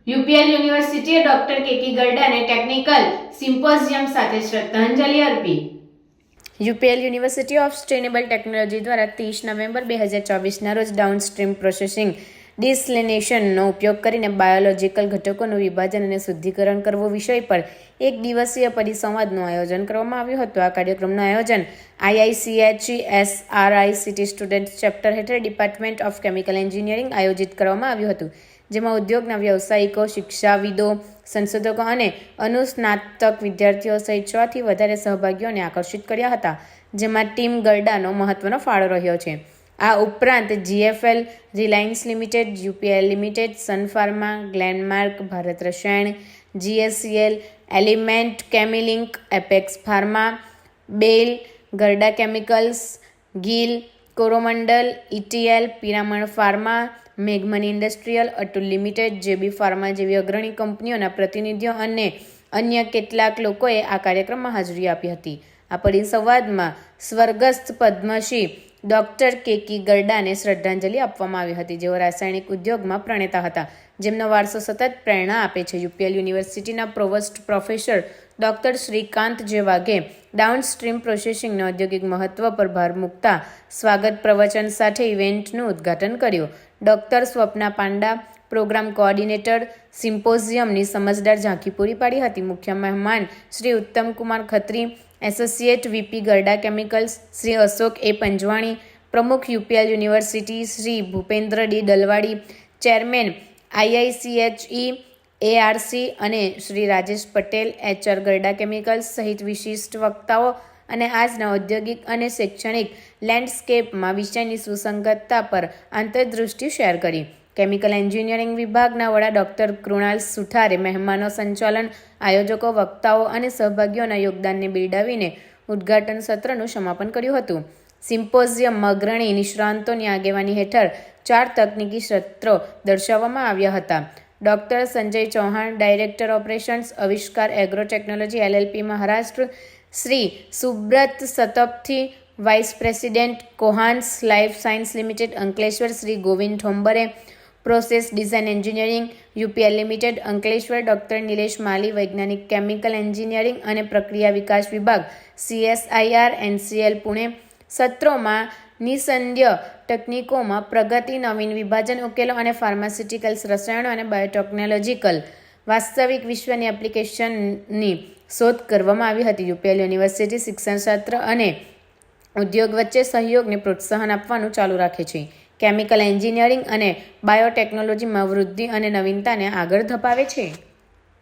UPL યુનિવર્સિટીએ doctor કેકી ગરડાને technical symposium સાથે શ્રદ્ધાંજલિ અર્પી. UPL university of sustainable technology દ્વારા 30 નવેમ્બર 2024ના રોજ ડાઉનસ્ટ્રીમ પ્રોસેસિંગ ડિસેલિનેશનનો ઉપયોગ કરીને બાયોલોજિકલ ઘટકોનું વિભાજન અને શુદ્ધિકરણ કરવો વિષય પર એક દિવસીય પરિસંવાદનું આયોજન કરવામાં આવ્યું હતું. આ કાર્યક્રમનું આયોજન IICHE-SRICT સ્ટુડન્ટ ચેપ્ટર હેઠળ ડિપાર્ટમેન્ટ ઓફ કેમિકલ એન્જિનિયરિંગ આયોજિત કરવામાં આવ્યું હતું, જેમાં ઉદ્યોગના વ્યવસાયિકો, શિક્ષાવિદો, સંશોધકો અને અનુસ્નાતક વિદ્યાર્થીઓ સહિત 6 થી વધારે સહભાગીઓને આકર્ષિત કર્યા હતા, જેમાં ટીમ ગરડાનો મહત્વનો ફાળો રહ્યો છે. આ ઉપરાંત GFL, Reliance Limited, UPL Limited, Sun Pharma, Glenmark, Bharat Rasayan, GSCL, Element Chemilink, Apex Pharma, બેલ, ગરડા કેમિકલ્સ, ગિલ, કોરોમંડલ, ETL, પિરામણ ફાર્મા, મેઘમની industrial, Atul Limited, JB Pharma જેવી અગ્રણી કંપનીઓના પ્રતિનિધિઓ અને અન્ય કેટલાક લોકોએ આ કાર્યક્રમમાં હાજરી આપી હતી. આ પરિસંવાદમાં સ્વર્ગસ્થ પદ્મશ્રી ડોક્ટર કેકી ગરડાને શ્રદ્ધાંજલિ આપવામાં આવી હતી, જેઓ રાસાયણિક ઉદ્યોગમાં પ્રણેતા હતા, જેમનો વારસો સતત પ્રેરણા આપે છે. યુપીએલ યુનિવર્સિટીના પ્રોવોસ્ટ પ્રોફેસર ડોક્ટર શ્રીકાંત જે વાઘે ડાઉનસ્ટ્રીમ પ્રોસેસિંગના ઔદ્યોગિક મહત્વ પર ભાર મૂકતા સ્વાગત પ્રવચન સાથે ઇવેન્ટનું ઉદ્ઘાટન કર્યું. Doctor Swapna Panda, programme coordinator, સિમ્પોઝિયમની સમજદાર ઝાંખી પૂરી પાડી હતી. મુખ્ય મહેમાન Shri Uttamkumar Khatri, associate VP Garda Chemicals Shri Ashok A Panjwani, પ્રમુખ UPL university Shri Bhupendra D Dalwadi, chairman IICHE-ARC અને શ્રી રાજેશ પટેલ, HR ગરડા કેમિકલ્સ સહિત વિશિષ્ટ વક્તાઓ અને આજના ઔદ્યોગિક અને શૈક્ષણિક લેન્ડસ્કેપમાં વિષયની સુસંગતતા પર આંતરદૃષ્ટિ શેર કરી. કેમિકલ એન્જિનિયરિંગ વિભાગના વડા ડોક્ટર કૃણાલ સુથારે મહેમાનો, સંચાલન, આયોજકો, વક્તાઓ અને સહભાગીઓના યોગદાનને બિરદાવીને ઉદ્ઘાટન સત્રનું સમાપન કર્યું હતું. સિમ્પોઝિયમમાં અગ્રણી નિષ્ણાતોની આગેવાની હેઠળ 4 તકનીકી સત્રો દર્શાવવામાં આવ્યા હતા. Doctor Sanjay Chauhan, director operations, Avishkar agro technology LLP Maharashtra, Shri Subrat Satpathy, vice president, Cohance life science Limited, Ankleshwar, Shri Govind Thombre, process design engineering, UPL Limited, Ankleshwar, doctor Nilesh Mali, વૈજ્ઞાનિક, કેમિકલ એન્જિનિયરિંગ અને પ્રક્રિયા વિકાસ વિભાગ, CSIR, NCL પુણે. સત્રોમાં નિસ્સંદેહ તકનીકોમાં પ્રગતિ, નવીન વિભાજન ઉકેલો અને ફાર્માસ્યુટિકલ્સ, રસાયણો અને બાયોટેકનોલોજીકલ વાસ્તવિક વિશ્વની એપ્લિકેશનની શોધ કરવામાં આવી હતી. યુપીએલ યુનિવર્સિટી શિક્ષણશાસ્ત્ર અને ઉદ્યોગ વચ્ચે સહયોગને પ્રોત્સાહન આપવાનું ચાલુ રાખે છે. કેમિકલ એન્જિનિયરિંગ અને બાયોટેકનોલોજીમાં વૃદ્ધિ અને નવીનતાને આગળ ધપાવે છે.